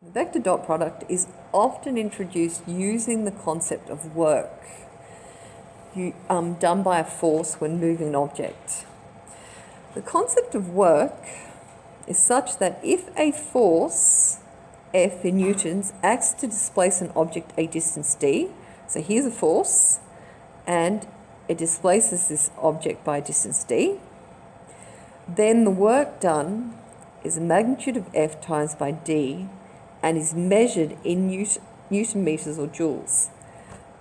The vector dot product is often introduced using the concept of work done by a force when moving an object. The concept of work is such that if a force, F in newtons, acts to displace an object a distance d, so here's a force, and it displaces this object by a distance d, then the work done is the magnitude of F times by d and is measured in Newton meters or joules.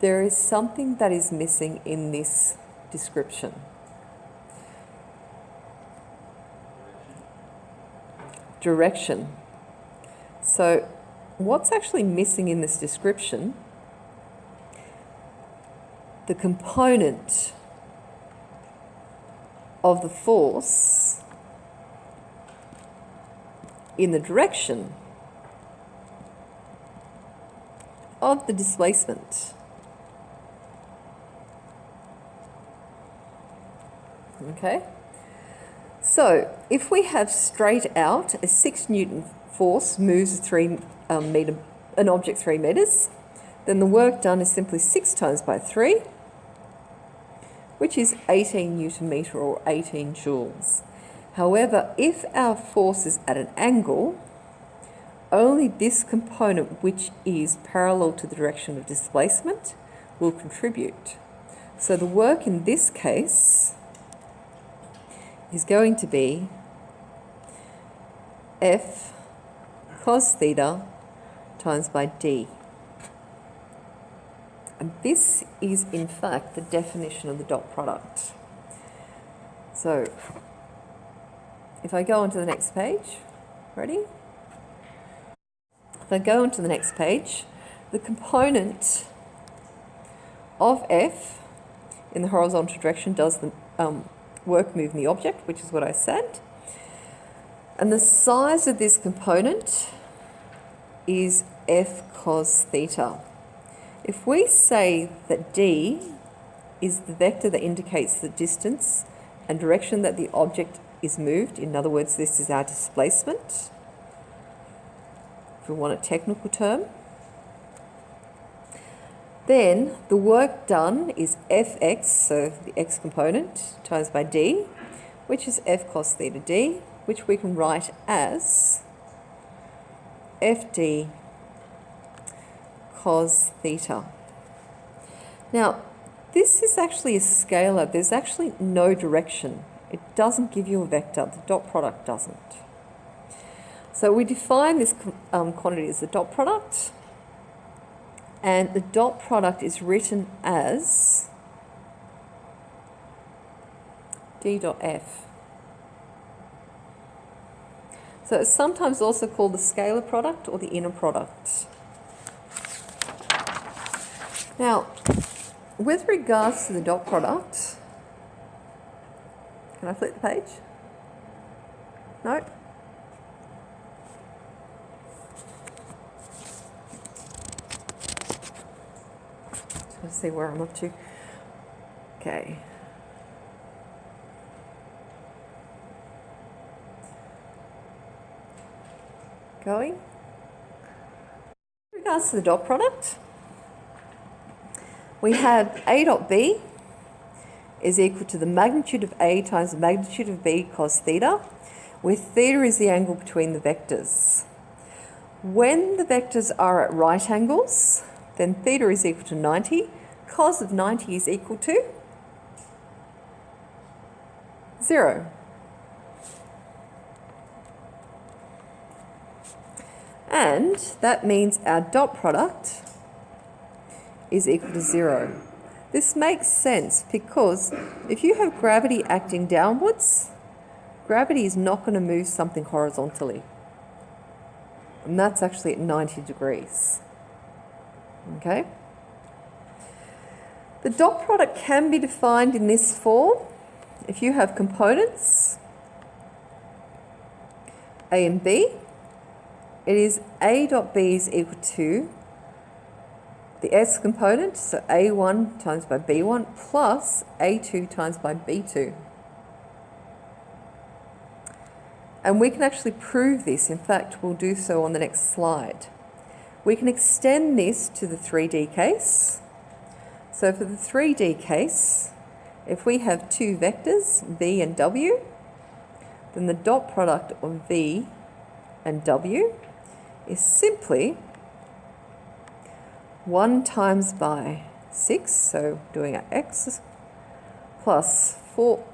There is something that is missing in this description. Direction. So what's actually missing in this description? The component of the force in the direction of the displacement. Okay? So if we have straight out a 6 Newton force moves an object 3 meters, then the work done is simply 6 times by 3, which is 18 Newton meter or 18 joules. However, if our force is at an angle, only this component, which is parallel to the direction of displacement, will contribute. So the work in this case is going to be F cos theta times by d. And this is in fact the definition of the dot product. So if I go on to the next page, ready? If I go on to the next page, the component of F in the horizontal direction does the work moving the object, which is what I said. And the size of this component is F cos theta. If we say that d is the vector that indicates the distance and direction that the object is moved, in other words, this is our displacement, if we want a technical term, then the work done is Fx, so the x component, times by d, which is F cos theta d, which we can write as Fd cos theta. Now, this is actually a scalar. There's actually no direction. It doesn't give you a vector. The dot product doesn't. So we define this quantity as the dot product, and the dot product is written as d dot f. So it's sometimes also called the scalar product or the inner product. Now, with regards to the dot product, can I flip the page? No? Let's see where I'm up to. Okay. Going. With regards to the dot product, we have A dot B is equal to the magnitude of A times the magnitude of B cos theta, where theta is the angle between the vectors. When the vectors are at right angles, then theta is equal to 90. Cos of 90 is equal to 0. And that means our dot product is equal to 0. This makes sense because if you have gravity acting downwards, gravity is not going to move something horizontally. And that's actually at 90 degrees. Okay? The dot product can be defined in this form. If you have components, A and B, it is A dot B is equal to the S component, so A1 times by B1 plus A2 times by B2. And we can actually prove this. In fact, we'll do so on the next slide. We can extend this to the 3D case. So for the 3D case, if we have two vectors, v and w, then the dot product of v and w is simply 1 times by 6, so doing our x, plus 4.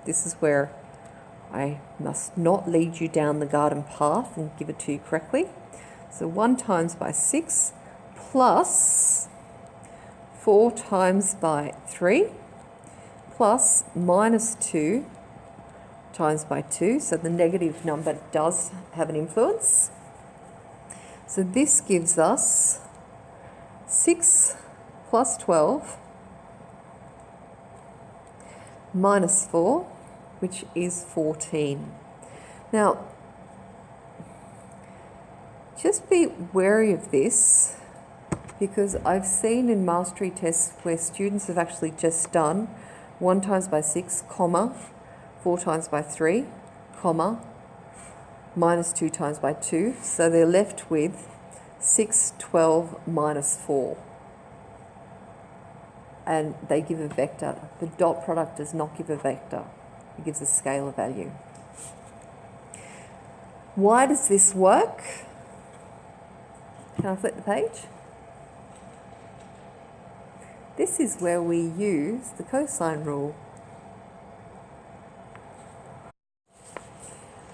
This is where I must not lead you down the garden path and give it to you correctly. So 1 times by 6 plus 4 times by 3 plus minus 2 times by 2. So the negative number does have an influence. So this gives us 6 plus 12 minus 4, which is 14. Now, just be wary of this, because I've seen in mastery tests where students have actually just done 1 times by 6, comma, 4 times by 3, comma, minus 2 times by 2. So they're left with 6, 12, minus 4. And they give a vector. The dot product does not give a vector. It gives a scalar value. Why does this work? Can I flip the page? This is where we use the cosine rule.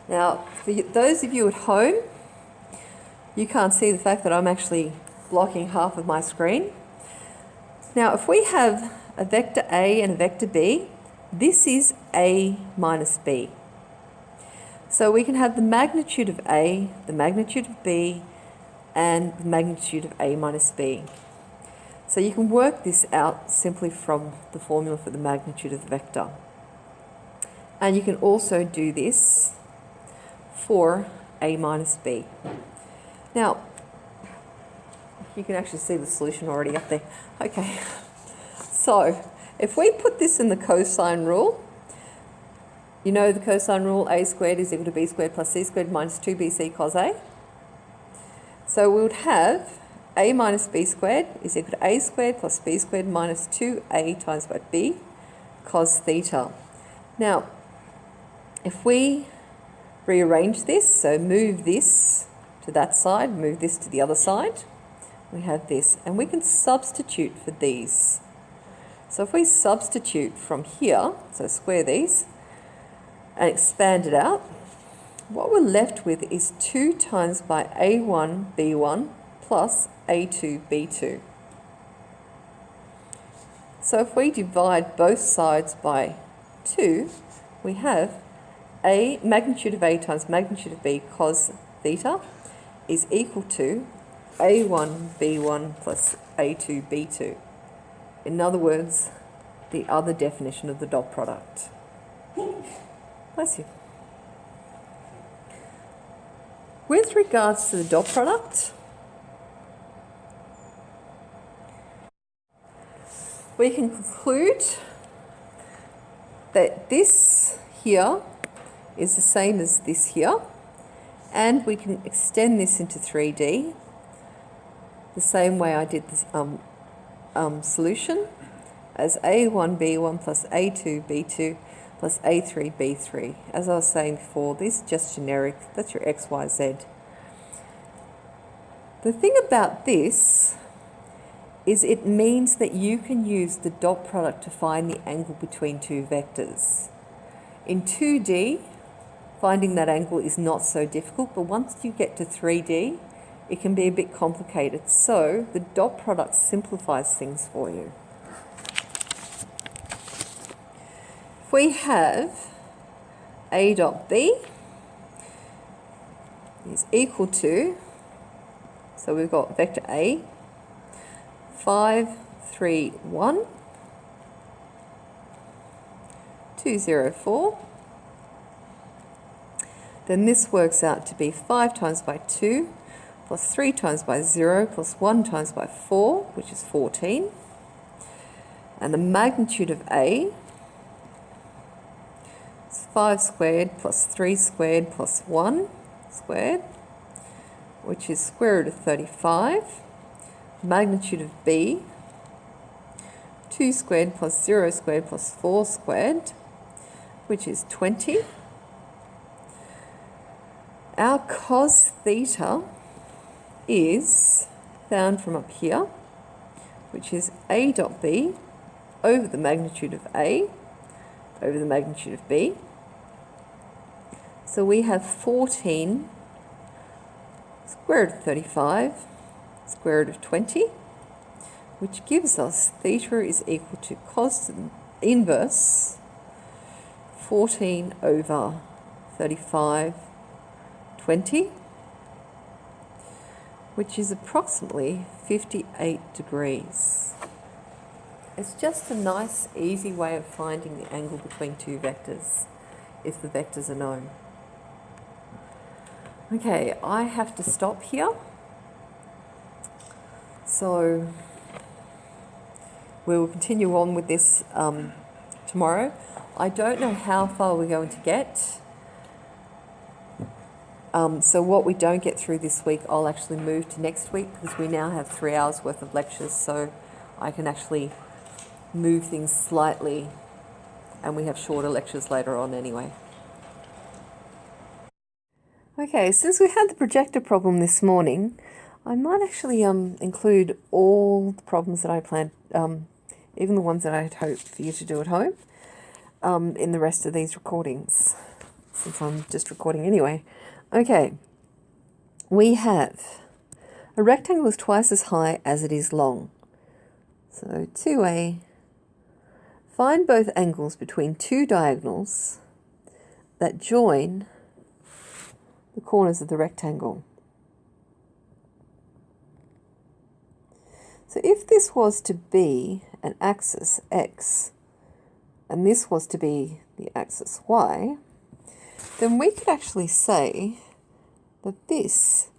Now, for those of you at home, you can't see the fact that I'm actually blocking half of my screen. Now, if we have a vector A and a vector B, this is A minus B. So we can have the magnitude of A, the magnitude of B, and the magnitude of A minus B. So you can work this out simply from the formula for the magnitude of the vector. And you can also do this for A minus B. Now, you can actually see the solution already up there. Okay, so if we put this in the cosine rule, you know the cosine rule, a squared is equal to b squared plus c squared minus 2bc cos a. So we would have a minus b squared is equal to a squared plus b squared minus 2a times by b cos theta. Now, if we rearrange this, so move this to that side, move this to the other side, we have this, and we can substitute for these. So if we substitute from here, so square these, and expand it out, what we're left with is 2 times by a1 b1 plus a2 b2. So if we divide both sides by 2, we have a magnitude of a times magnitude of b cos theta is equal to a1 b1 plus a2 b2. In other words, the other definition of the dot product. Bless you. With regards to the dot product, we can conclude that this here is the same as this here, and we can extend this into 3D the same way I did this solution as a1b1 plus a2b2 plus a3b3. As I was saying before, this is just generic. That's your x, y, z. The thing about this is it means that you can use the dot product to find the angle between two vectors. In 2D, finding that angle is not so difficult, but once you get to 3D, it can be a bit complicated. So the dot product simplifies things for you. If we have A dot B is equal to, so we've got vector A, 5, 3, 1, 2, 0, 4. Then this works out to be 5 times by 2 plus 3 times by 0 plus 1 times by 4, which is 14. And the magnitude of A is 5 squared plus 3 squared plus 1 squared, which is square root of 35, magnitude of b, 2 squared plus 0 squared plus 4 squared, which is 20. Our cos theta is found from up here, which is a dot b over the magnitude of a over the magnitude of b. So we have 14 square root of 35 square root of 20, which gives us theta is equal to cos inverse 14 over 35 20, which is approximately 58 degrees. It's just a nice, easy way of finding the angle between two vectors, if the vectors are known. Okay, I have to stop here. So we will continue on with this tomorrow. I don't know how far we're going to get. So what we don't get through this week, I'll actually move to next week, because we now have 3 hours worth of lectures, so I can actually move things slightly, and we have shorter lectures later on anyway. Okay, since we had the projector problem this morning, I might actually include all the problems that I planned, even the ones that I had hoped for you to do at home, in the rest of these recordings, since I'm just recording anyway. Okay, we have a rectangle is twice as high as it is long. So 2a, find both angles between two diagonals that join the corners of the rectangle. So if this was to be an axis x and this was to be the axis y, then we could actually say that this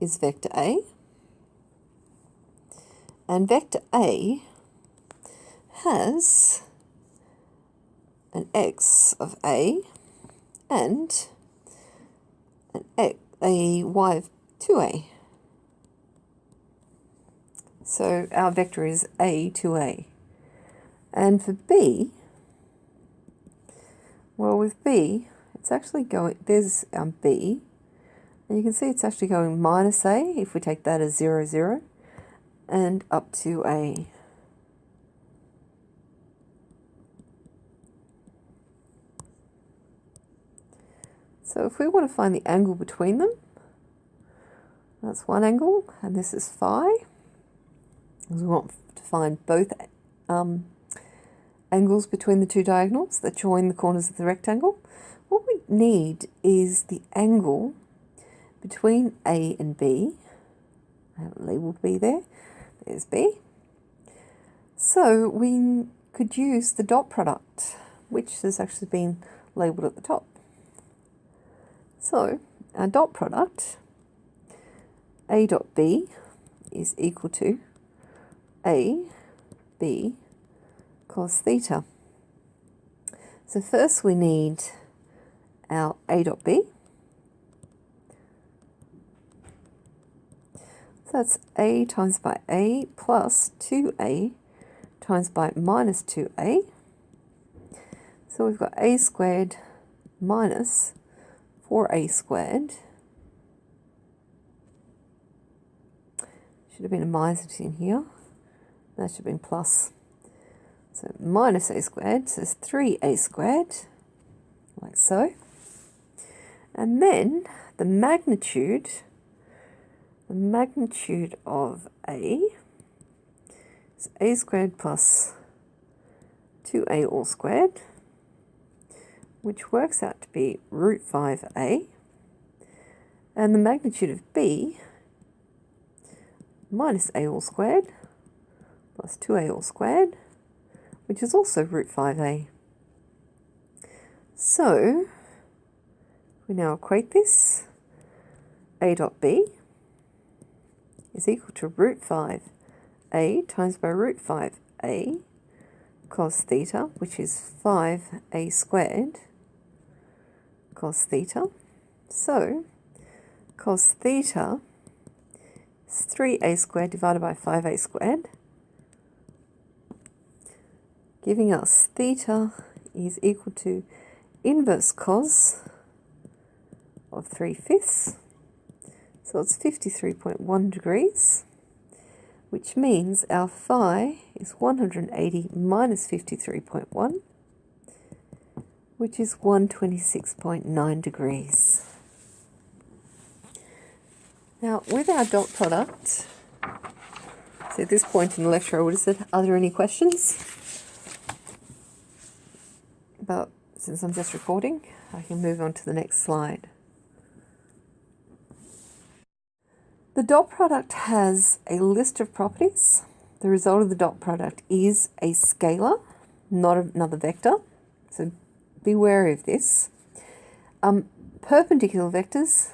is vector A, and vector A has an x of A and a y of 2a. So our vector is A to A. And for B, well, with B, it's actually going, there's B, and you can see it's actually going minus A, if we take that as 0, 0, and up to A. So if we want to find the angle between them, that's one angle, and this is phi. We want to find both angles between the two diagonals that join the corners of the rectangle. What we need is the angle between A and B. I have labelled B there. There's B. So we could use the dot product, which has actually been labelled at the top. So our dot product, A dot B, is equal to A, B, cos theta. So first we need our A dot B. So that's A times by A plus 2A times by minus 2A. So we've got A squared minus 4A squared. Should have been a minus in here. That should have been plus. So minus A squared, so it's 3A squared, like so. And then the magnitude of A is A squared plus 2A all squared, which works out to be root 5A. And the magnitude of B, minus A all squared plus 2A all squared, which is also root 5A. So we now equate this. A dot B is equal to root 5A times by root 5A cos theta, which is 5A squared cos theta. So cos theta It's 3a squared divided by 5a squared, giving us theta is equal to inverse cos of 3/5. So it's 53.1 degrees, which means our phi is 180 minus 53.1, which is 126.9 degrees. Now, with our dot product, so at this point in the lecture I would have said, are there any questions? But since I'm just recording, I can move on to the next slide. The dot product has a list of properties. The result of the dot product is a scalar, not another vector, so be wary of this. Perpendicular vectors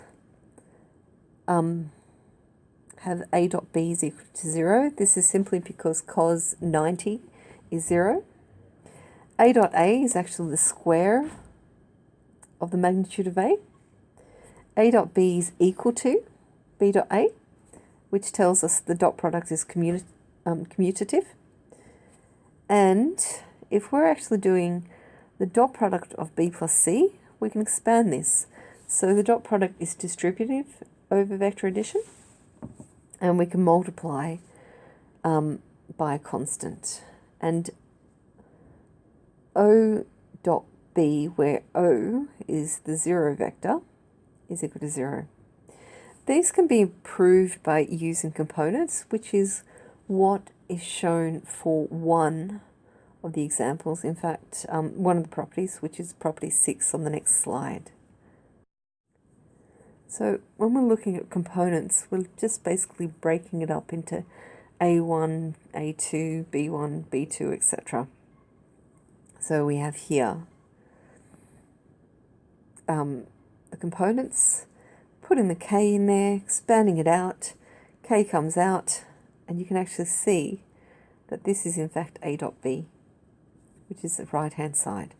have a dot b is equal to 0. This is simply because cos 90 is 0. A dot a is actually the square of the magnitude of a. A dot b is equal to b dot a, which tells us the dot product is commutative. And if we're actually doing the dot product of b plus c, we can expand this. So the dot product is distributive over vector addition, and we can multiply by a constant. And O dot b, where O is the 0 vector, is equal to 0. These can be proved by using components, which is what is shown for one of the examples. In fact, one of the properties, which is property 6 on the next slide. So when we're looking at components, we're just basically breaking it up into A1, A2, B1, B2, etc. So we have here the components, putting the k in there, expanding it out, k comes out, and you can actually see that this is in fact A dot b, which is the right hand side.